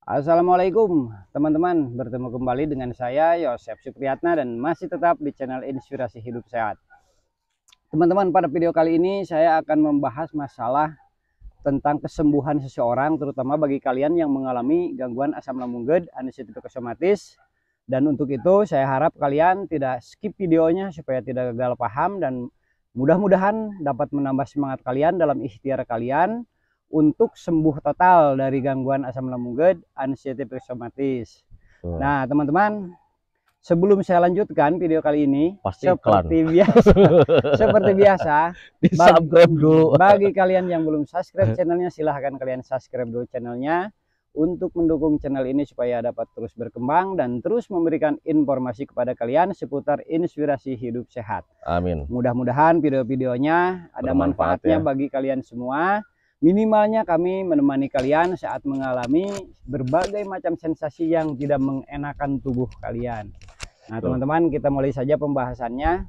Assalamualaikum teman-teman, bertemu kembali dengan saya Yosef Supriyatna dan masih tetap di channel Inspirasi Hidup Sehat. Teman-teman, pada video kali ini saya akan membahas masalah tentang kesembuhan seseorang, terutama bagi kalian yang mengalami gangguan asam lambung GERD, anestesi psikosomatis. Dan untuk itu saya harap kalian tidak skip videonya supaya tidak gagal paham, dan mudah-mudahan dapat menambah semangat kalian dalam ikhtiar kalian untuk sembuh total dari gangguan asam lambung GERD, anestesi psikosomatis. Nah, teman-teman, sebelum saya lanjutkan video kali ini, seperti biasa, di-subscribe dulu. Bagi kalian yang belum subscribe channelnya, silahkan kalian subscribe dulu channelnya untuk mendukung channel ini supaya dapat terus berkembang dan terus memberikan informasi kepada kalian seputar inspirasi hidup sehat. Amin. Mudah-mudahan video-videonya ada manfaatnya bagi kalian semua. Minimalnya kami menemani kalian saat mengalami berbagai macam sensasi yang tidak mengenakan tubuh kalian. Nah, teman-teman, kita mulai saja pembahasannya.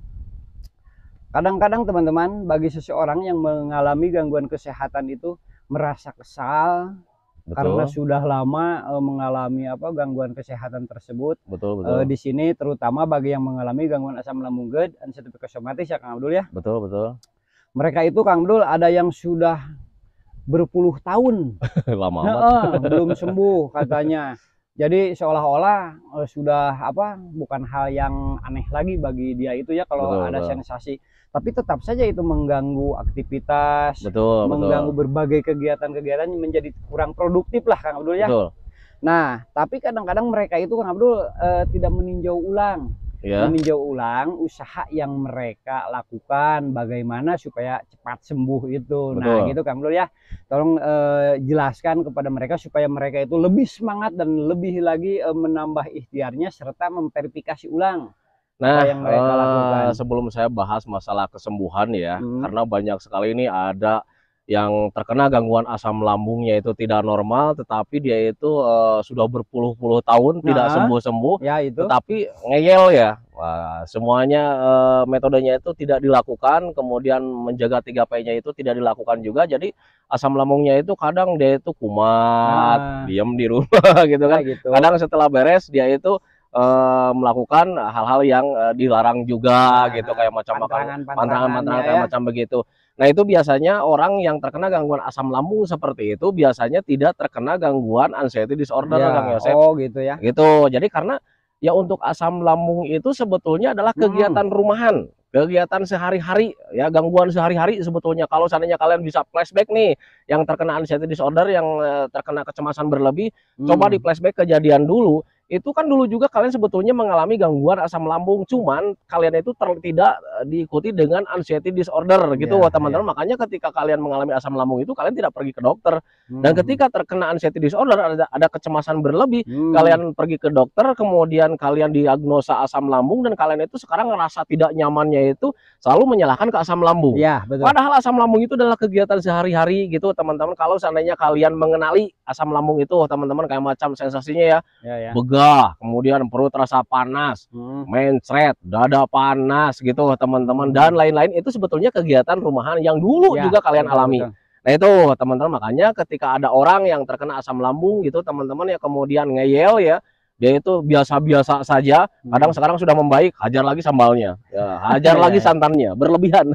Kadang-kadang teman-teman, bagi seseorang yang mengalami gangguan kesehatan itu merasa kesal. Betul. Karena sudah lama mengalami gangguan kesehatan tersebut. Betul. Di sini terutama bagi yang mengalami gangguan asam lambung GERD, anestesi psikosomatis ya Kang Abdul ya. Betul. Mereka itu Kang Abdul ada yang sudah berpuluh tahun lama amat belum sembuh katanya. Jadi seolah-olah sudah bukan hal yang aneh lagi bagi dia itu ya kalau ada sensasi, tapi tetap saja itu mengganggu aktivitas, mengganggu berbagai kegiatan-kegiatan, menjadi kurang produktif lah Kang Abdul ya. Nah, tapi kadang-kadang mereka itu Kang Abdul tidak meninjau ulang. Meninjau ulang usaha yang mereka lakukan, bagaimana supaya cepat sembuh itu. Nah gitu Kang Abdul ya, tolong jelaskan kepada mereka supaya mereka itu lebih semangat dan lebih lagi menambah ikhtiarnya serta memverifikasi ulang apa yang mereka lakukan. Sebelum saya bahas masalah kesembuhan ya, karena banyak sekali ini ada yang terkena gangguan asam lambungnya itu tidak normal, tetapi dia itu sudah berpuluh-puluh tahun tidak sembuh-sembuh, ya, itu. Tetapi ngeyel ya. Wah, semuanya metodenya itu tidak dilakukan, kemudian menjaga 3P-nya itu tidak dilakukan juga, jadi asam lambungnya itu kadang dia itu kumat, diam di rumah gitu kan. Kadang setelah beres dia itu melakukan hal-hal yang dilarang juga gitu, kayak macam pantangan kayak macam begitu. Nah, itu biasanya orang yang terkena gangguan asam lambung seperti itu biasanya tidak terkena gangguan anxiety disorder, Kang Yosef. Oh gitu ya. Gitu. Jadi karena ya untuk asam lambung itu sebetulnya adalah kegiatan rumahan, kegiatan sehari-hari ya, gangguan sehari-hari sebetulnya. Kalau seandainya kalian bisa flashback nih, yang terkena anxiety disorder, yang terkena kecemasan berlebih, coba di flashback kejadian dulu. Itu kan dulu juga kalian sebetulnya mengalami gangguan asam lambung, cuman kalian itu tidak diikuti dengan anxiety disorder gitu teman-teman. Makanya ketika kalian mengalami asam lambung itu kalian tidak pergi ke dokter. Dan ketika terkena anxiety disorder, ada kecemasan berlebih, kalian pergi ke dokter, kemudian kalian diagnosa asam lambung, dan kalian itu sekarang ngerasa tidak nyamannya itu selalu menyalahkan ke asam lambung. Padahal asam lambung itu adalah kegiatan sehari-hari gitu teman-teman. Kalau seandainya kalian mengenali asam lambung itu teman-teman, kayak macam sensasinya begah, kemudian perut terasa panas, mencret, dada panas gitu teman-teman, dan lain-lain, itu sebetulnya kegiatan rumahan yang dulu juga kalian alami. Nah itu teman-teman, makanya ketika ada orang yang terkena asam lambung gitu teman-teman ya, kemudian ngeyel ya, dia itu biasa-biasa saja, kadang sekarang sudah membaik, hajar lagi sambalnya ya, hajar lagi santannya berlebihan.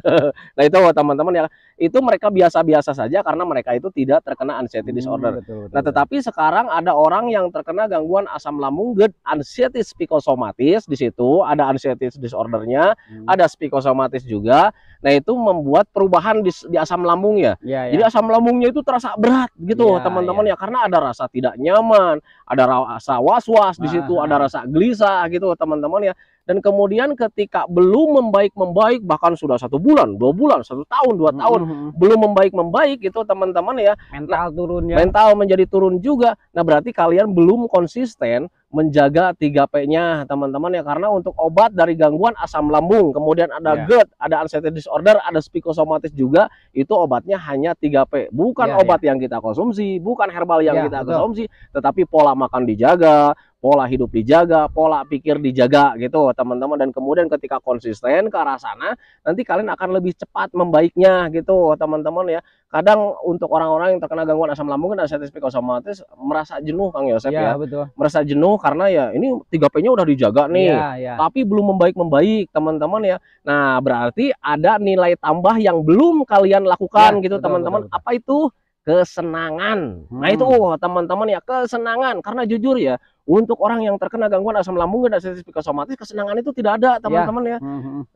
Nah itu teman-teman ya, itu mereka biasa-biasa saja karena mereka itu tidak terkena anxiety disorder. Nah tetapi sekarang ada orang yang terkena gangguan asam lambung GERD, anxiety psikosomatis, di situ ada anxiety disordernya, ada psikosomatis juga. Nah itu membuat perubahan di asam lambungnya. Jadi asam lambungnya itu terasa berat gitu teman-teman ya, karena ada rasa tidak nyaman, ada rasa was-was di situ, ada rasa gelisah gitu teman-teman ya. Dan kemudian ketika belum membaik, bahkan sudah 1 bulan, 2 bulan, 1 tahun, 2 tahun belum membaik gitu teman-teman ya, mental turun ya, mental menjadi turun juga. Nah berarti kalian belum konsisten menjaga 3P-nya teman-teman ya, karena untuk obat dari gangguan asam lambung, kemudian ada GERD, ada anxiety disorder, ada psikosomatis juga, itu obatnya hanya 3P, bukan obat yang kita konsumsi, bukan herbal yang kita konsumsi, tetapi pola makan dijaga, pola hidup dijaga, pola pikir dijaga gitu teman-teman, dan kemudian ketika konsisten ke arah sana, nanti kalian akan lebih cepat membaiknya gitu teman-teman ya. Kadang untuk orang-orang yang terkena gangguan asam lambung dan anxiety psikosomatis merasa jenuh Kang Yosep Ya, ya. betul. Merasa jenuh karena ya ini 3P-nya udah dijaga nih, Ya. tapi belum membaik-membaik teman-teman ya. Nah, berarti ada nilai tambah yang belum kalian lakukan gitu teman-teman. Apa itu? Kesenangan. Nah itu teman-teman ya, kesenangan. Karena jujur ya, untuk orang yang terkena gangguan asam lambung dan anxiety psikosomatis, kesenangan itu tidak ada teman-teman ya.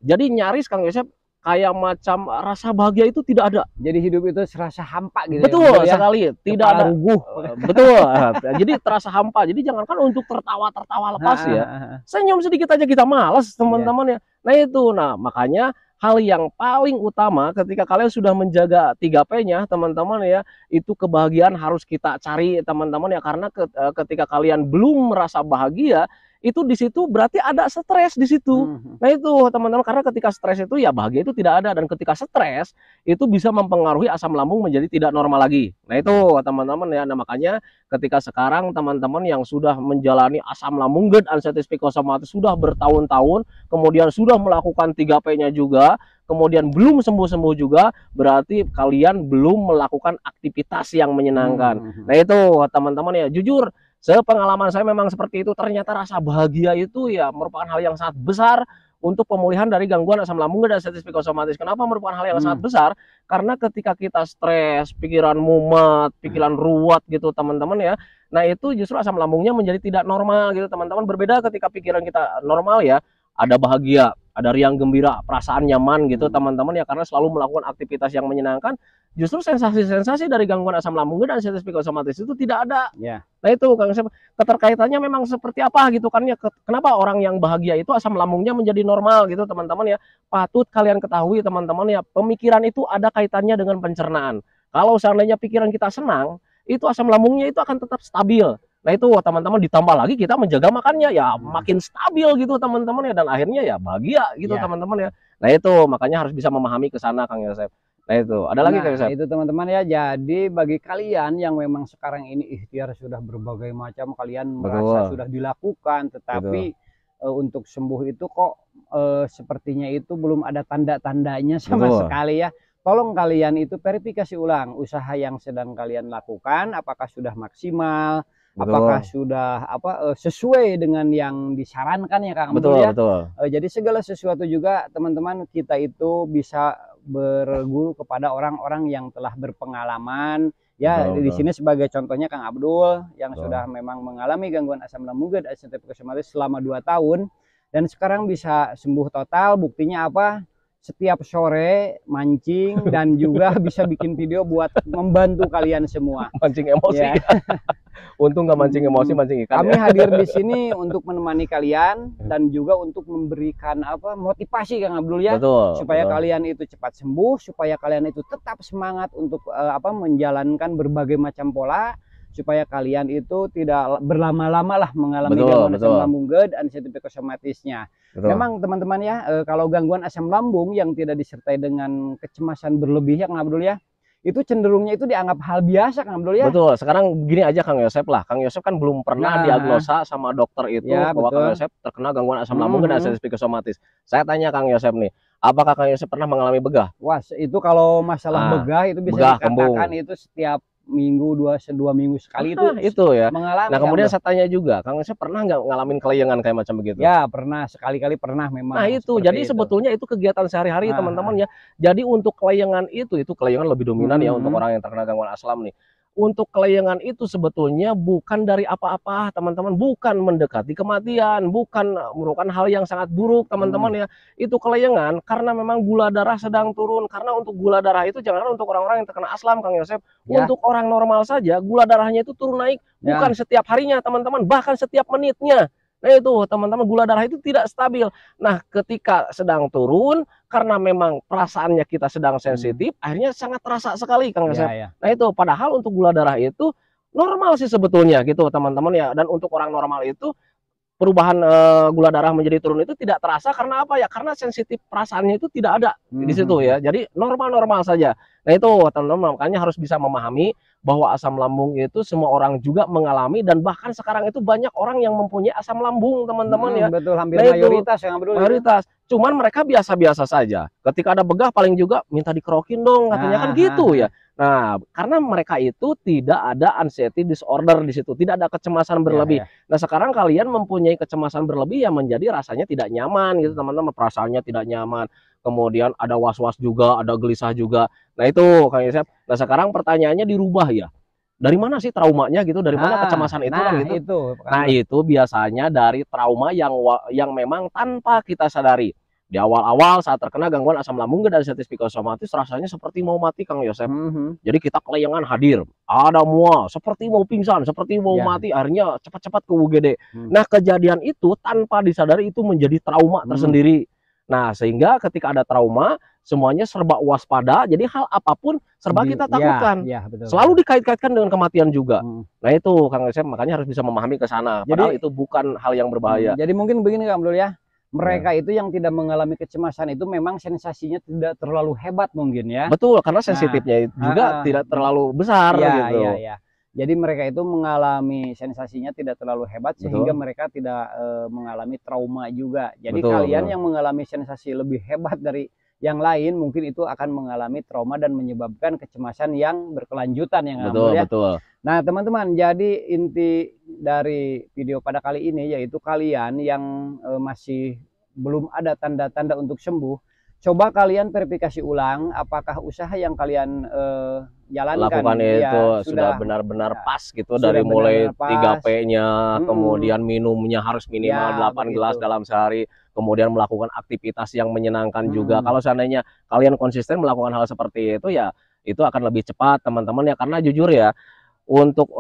Jadi nyaris Kang Yosep kayak macam rasa bahagia itu tidak ada. Jadi hidup itu serasa hampa gitu. Betul ya, sekali. Tidak ada ruguh. Betul. Jadi terasa hampa. Jadi jangankan untuk tertawa lepas ya. Senyum sedikit aja kita malas teman-teman ya. Nah itu. Nah makanya hal yang paling utama ketika kalian sudah menjaga 3P-nya teman-teman ya, itu kebahagiaan harus kita cari teman-teman ya. Karena ketika kalian belum merasa bahagia, itu di situ berarti ada stres di situ. Nah itu teman-teman, karena ketika stres itu ya bahagia itu tidak ada, dan ketika stres itu bisa mempengaruhi asam lambung menjadi tidak normal lagi. Nah itu teman-teman ya. Nah makanya ketika sekarang teman-teman yang sudah menjalani asam lambung dan anxiety psikosomatis sudah bertahun-tahun, kemudian sudah melakukan 3P-nya juga, kemudian belum sembuh-sembuh juga, berarti kalian belum melakukan aktivitas yang menyenangkan. Nah itu teman-teman ya, jujur sepengalaman saya memang seperti itu. Ternyata rasa bahagia itu ya merupakan hal yang sangat besar untuk pemulihan dari gangguan asam lambung dan anxiety psikosomatis. Kenapa merupakan hal yang sangat besar? Karena ketika kita stres, pikiran mumet, pikiran ruwet gitu teman-teman ya, nah itu justru asam lambungnya menjadi tidak normal gitu teman-teman. Berbeda ketika pikiran kita normal ya, ada bahagia, ada riang gembira, perasaan nyaman gitu teman-teman ya, karena selalu melakukan aktivitas yang menyenangkan. Justru sensasi-sensasi dari gangguan asam lambung dan anxiety psikosomatis itu tidak ada. Nah itu Kang Yosep, keterkaitannya memang seperti apa gitu kan ya. Kenapa orang yang bahagia itu asam lambungnya menjadi normal gitu teman-teman ya. Patut kalian ketahui teman-teman ya, pemikiran itu ada kaitannya dengan pencernaan. Kalau seandainya pikiran kita senang, itu asam lambungnya itu akan tetap stabil. Nah itu teman-teman, ditambah lagi kita menjaga makannya ya makin stabil gitu teman-teman ya, dan akhirnya ya bahagia gitu teman-teman ya. Nah itu makanya harus bisa memahami ke sana Kang Yosep. Nah itu ada lagi Kang Yosep. Itu teman-teman ya. Jadi bagi kalian yang memang sekarang ini ikhtiar sudah berbagai macam, kalian merasa sudah dilakukan, tetapi untuk sembuh itu kok sepertinya itu belum ada tanda-tandanya sama sekali ya. Tolong kalian itu verifikasi ulang usaha yang sedang kalian lakukan, apakah sudah maksimal, apakah sudah sesuai dengan yang disarankan ya Kang. Betul. Jadi segala sesuatu juga teman-teman, kita itu bisa berguru kepada orang-orang yang telah berpengalaman ya. Di sini sebagai contohnya Kang Abdul yang sudah memang mengalami gangguan asam lambung dan anxiety psikosomatis selama 2 tahun dan sekarang bisa sembuh total. Buktinya apa? Setiap sore mancing dan juga bisa bikin video buat membantu kalian semua. Mancing emosi. Untung nggak mancing emosi, mancing ikan. Kami hadir di sini untuk menemani kalian dan juga untuk memberikan motivasi Kang Abdul ya, supaya kalian itu cepat sembuh, supaya kalian itu tetap semangat untuk menjalankan berbagai macam pola, supaya kalian itu tidak berlama-lama lah mengalami gangguan asam lambung dan anxiety psikosomatisnya. Memang teman-teman ya, kalau gangguan asam lambung yang tidak disertai dengan kecemasan berlebih ya Kang Abdul ya, itu cenderungnya itu dianggap hal biasa Kang Abdul ya. Betul. Sekarang gini aja Kang Yosep lah. Kang Yosep kan belum pernah diagnosa sama dokter itu bahwa Kang Yosep terkena gangguan asam lambung dan anxiety psikosomatis. Saya tanya Kang Yosep nih, apakah Kang Yosep pernah mengalami begah? Wah, itu kalau masalah begah itu bisa dikatakan itu setiap minggu, 2 minggu sekali itu ya mengalami. Nah kemudian saya tanya juga, Kang Yosep pernah nggak ngalamin kelayangan kayak macam begitu? Ya pernah, sekali-kali pernah memang. Nah itu jadi sebetulnya itu kegiatan sehari-hari teman-teman ya. Jadi untuk kelayangan itu kelayangan lebih dominan ya untuk orang yang terkena gangguan asam nih. Untuk kelayangan itu sebetulnya bukan dari apa-apa teman-teman, bukan mendekati kematian, bukan merupakan hal yang sangat buruk teman-teman ya. Itu kelayangan karena memang gula darah sedang turun. Karena untuk gula darah itu jangan untuk orang-orang yang terkena asam Kang Yosep, untuk orang normal saja gula darahnya itu turun naik, bukan setiap harinya teman-teman, bahkan setiap menitnya. Nah itu teman-teman, gula darah itu tidak stabil. Nah ketika sedang turun karena memang perasaannya kita sedang sensitif, akhirnya sangat terasa sekali Kang Yosep. Nah itu padahal untuk gula darah itu normal sih sebetulnya gitu teman-teman ya. Dan untuk orang normal itu perubahan gula darah menjadi turun itu tidak terasa karena apa ya? Karena sensitif perasaannya itu tidak ada di situ ya. Jadi normal-normal saja. Nah itu teman-teman makanya harus bisa memahami bahwa asam lambung itu semua orang juga mengalami dan bahkan sekarang itu banyak orang yang mempunyai asam lambung teman-teman ya. Betul, hampir Nah, mayoritas yang betul. Mayoritas. Cuman mereka biasa-biasa saja. Ketika ada begah paling juga minta dikerokin dong katanya kan gitu ya. Nah, karena mereka itu tidak ada anxiety disorder di situ, tidak ada kecemasan berlebih. Nah, sekarang kalian mempunyai kecemasan berlebih yang menjadi rasanya tidak nyaman gitu teman-teman, perasaannya tidak nyaman. Kemudian ada was-was juga, ada gelisah juga. Nah, itu Kang Yosep. Nah, sekarang pertanyaannya dirubah ya. Dari mana sih traumanya gitu? Dari mana kecemasan itu kan gitu? Nah, itu biasanya dari trauma yang memang tanpa kita sadari. Di awal-awal saat terkena gangguan asam lambung dan diabetes psikosomatis rasanya seperti mau mati Kang Yosep. Jadi kita kelayangan hadir, ada mual, seperti mau pingsan, seperti mau mati, akhirnya cepat-cepat ke UGD. Nah, kejadian itu tanpa disadari itu menjadi trauma tersendiri. Nah, sehingga ketika ada trauma, semuanya serba waspada, jadi hal apapun serba kita takutkan. Selalu dikait-kaitkan dengan kematian juga. Nah, itu Kang Yosep makanya harus bisa memahami ke sana. Padahal itu bukan hal yang berbahaya. Jadi mungkin begini Kang Abdul ya. Mereka itu yang tidak mengalami kecemasan itu memang sensasinya tidak terlalu hebat mungkin ya. Betul, karena sensitifnya juga tidak terlalu besar gitu. Jadi mereka itu mengalami sensasinya tidak terlalu hebat sehingga mereka tidak mengalami trauma juga. Jadi kalian yang mengalami sensasi lebih hebat dari yang lain mungkin itu akan mengalami trauma dan menyebabkan kecemasan yang berkelanjutan yang ya. Nah teman-teman, jadi inti dari video pada kali ini yaitu kalian yang masih belum ada tanda-tanda untuk sembuh, coba kalian verifikasi ulang apakah usaha yang kalian jalankan itu sudah benar-benar pas gitu, dari mulai 3P-nya, kemudian minumnya harus minimal 8 gelas dalam sehari, kemudian melakukan aktivitas yang menyenangkan juga. Kalau seandainya kalian konsisten melakukan hal seperti itu ya itu akan lebih cepat teman-teman ya, karena jujur ya untuk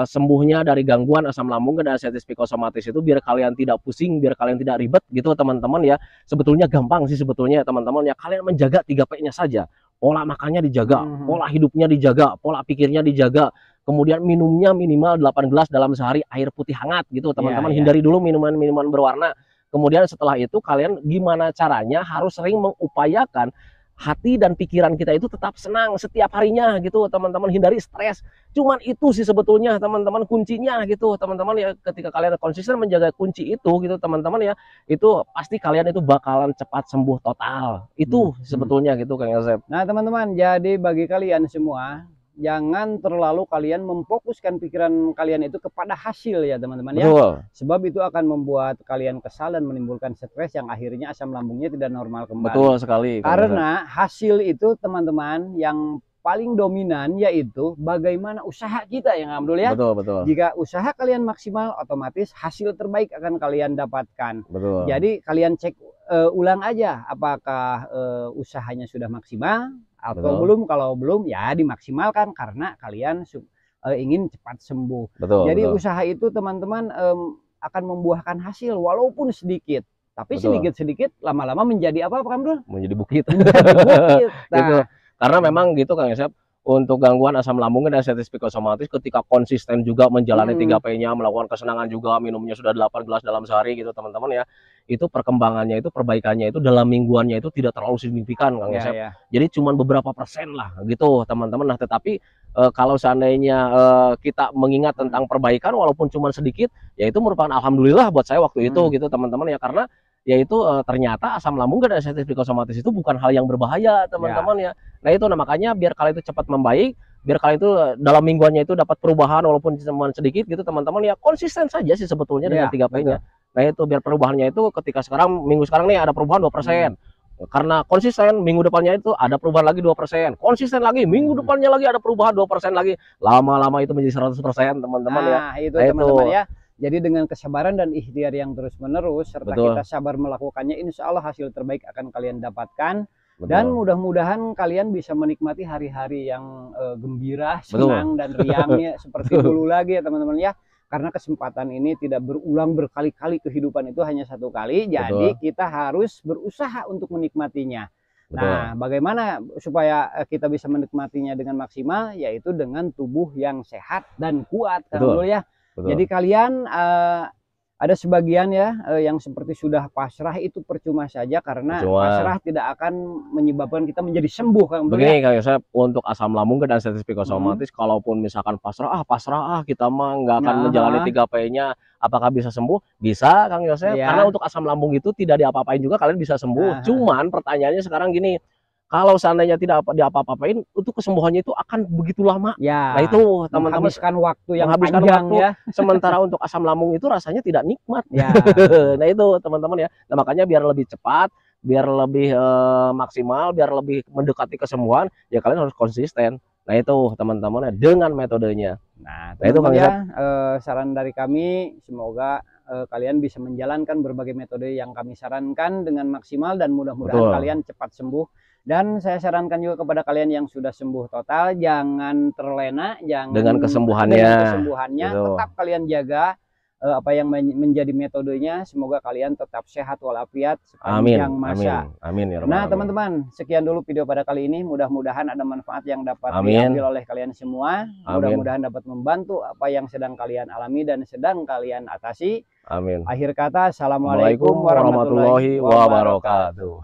sembuhnya dari gangguan asam lambung dan diabetes psikosomatis itu biar kalian tidak pusing, biar kalian tidak ribet gitu teman-teman ya, sebetulnya gampang sih sebetulnya teman-teman ya. Kalian menjaga 3P-nya saja, pola makannya dijaga, pola hidupnya dijaga, pola pikirnya dijaga, kemudian minumnya minimal 8 gelas dalam sehari air putih hangat gitu teman-teman. Hindari dulu minuman-minuman berwarna. Kemudian setelah itu kalian gimana caranya harus sering mengupayakan hati dan pikiran kita itu tetap senang setiap harinya gitu teman-teman. Hindari stres. Cuman itu sih sebetulnya teman-teman kuncinya gitu teman-teman ya. Ketika kalian konsisten menjaga kunci itu gitu teman-teman ya, itu pasti kalian itu bakalan cepat sembuh total. Itu sebetulnya gitu Kang Yosep. Nah teman-teman, jadi bagi kalian semua jangan terlalu kalian memfokuskan pikiran kalian itu kepada hasil ya teman-teman ya. Sebab itu akan membuat kalian kesal dan menimbulkan stres yang akhirnya asam lambungnya tidak normal kembali. Betul sekali. Karena hasil itu teman-teman yang paling dominan yaitu bagaimana usaha kita yang Abdul ya. Jika usaha kalian maksimal, otomatis hasil terbaik akan kalian dapatkan. Jadi kalian cek ulang aja apakah usahanya sudah maksimal atau belum. Kalau belum ya dimaksimalkan karena kalian ingin cepat sembuh. Jadi usaha itu teman-teman akan membuahkan hasil walaupun sedikit, tapi sedikit-sedikit lama-lama menjadi apa Pak Abdul? Menjadi bukit. Nah, karena memang gitu Kang Yosep, untuk gangguan asam lambung dan diabetes psikosomatis ketika konsisten juga menjalani 3P-nya, melakukan kesenangan juga, minumnya sudah 8 gelas dalam sehari gitu teman-teman ya, itu perkembangannya itu, perbaikannya itu dalam mingguannya itu tidak terlalu signifikan Kang Yosep. Jadi cuma beberapa persen lah gitu teman-teman. Nah tetapi kalau seandainya kita mengingat tentang perbaikan walaupun cuma sedikit, ya itu merupakan alhamdulillah buat saya waktu itu gitu teman-teman ya. Karena yaitu ternyata asam lambung dan diabetes psikosomatis itu bukan hal yang berbahaya teman-teman ya. Nah itu makanya biar kalian itu cepat membaik, biar kalian itu dalam mingguannya itu dapat perubahan walaupun cuma sedikit gitu teman-teman ya, konsisten saja sih sebetulnya dengan 3P-nya. Nah itu biar perubahannya itu ketika minggu sekarang nih ada perubahan 2%. Karena konsisten, minggu depannya itu ada perubahan lagi 2%. Konsisten lagi, minggu depannya lagi ada perubahan 2% lagi. Lama-lama itu menjadi 100% teman-teman ya. Itu teman-teman ya. Jadi dengan kesabaran dan ikhtiar yang terus-menerus serta kita sabar melakukannya, insya Allah hasil terbaik akan kalian dapatkan. Dan mudah-mudahan kalian bisa menikmati hari-hari yang gembira, senang dan riangnya seperti dulu lagi ya teman-teman ya. Karena kesempatan ini tidak berulang berkali-kali, kehidupan itu hanya satu kali. Jadi kita harus berusaha untuk menikmatinya. Nah, bagaimana supaya kita bisa menikmatinya dengan maksimal? Yaitu dengan tubuh yang sehat dan kuat kan dulu ya. Jadi kalian ada sebagian ya yang seperti sudah pasrah, itu percuma saja karena pasrah tidak akan menyebabkan kita menjadi sembuh, Kang. Begini Kang Yosep, untuk asam lambung dan sensitif psikosomatis, kalaupun misalkan pasrah kita mah nggak akan menjalani 3P-nya, apakah bisa sembuh? Bisa Kang Yosep, karena untuk asam lambung itu tidak diapa-apain juga kalian bisa sembuh. Cuman pertanyaannya sekarang gini, kalau seandainya tidak diapa-apain, untuk kesembuhannya itu akan begitu lama. Ya, nah itu teman-teman, menghabiskan waktu yang panjang ya. Sementara untuk asam lambung itu rasanya tidak nikmat. Ya. Nah itu teman-teman ya. Nah makanya biar lebih cepat, biar lebih maksimal, biar lebih mendekati kesembuhan, ya kalian harus konsisten. Nah itu teman-teman ya, dengan metodenya. Nah itu Kang ya, saran dari kami, semoga kalian bisa menjalankan berbagai metode yang kami sarankan dengan maksimal, dan mudah-mudahan kalian cepat sembuh. Dan saya sarankan juga kepada kalian yang sudah sembuh total, jangan terlena, jangan dengan kesembuhannya, tetap kalian jaga apa yang menjadi metodenya. Semoga kalian tetap sehat walafiat sepanjang masa. Amin ya Rabbal Nah teman-teman, sekian dulu video pada kali ini. Mudah-mudahan ada manfaat yang dapat diambil oleh kalian semua. Mudah-mudahan dapat membantu apa yang sedang kalian alami dan sedang kalian atasi. Amin. Akhir kata, assalamualaikum warahmatullahi wabarakatuh.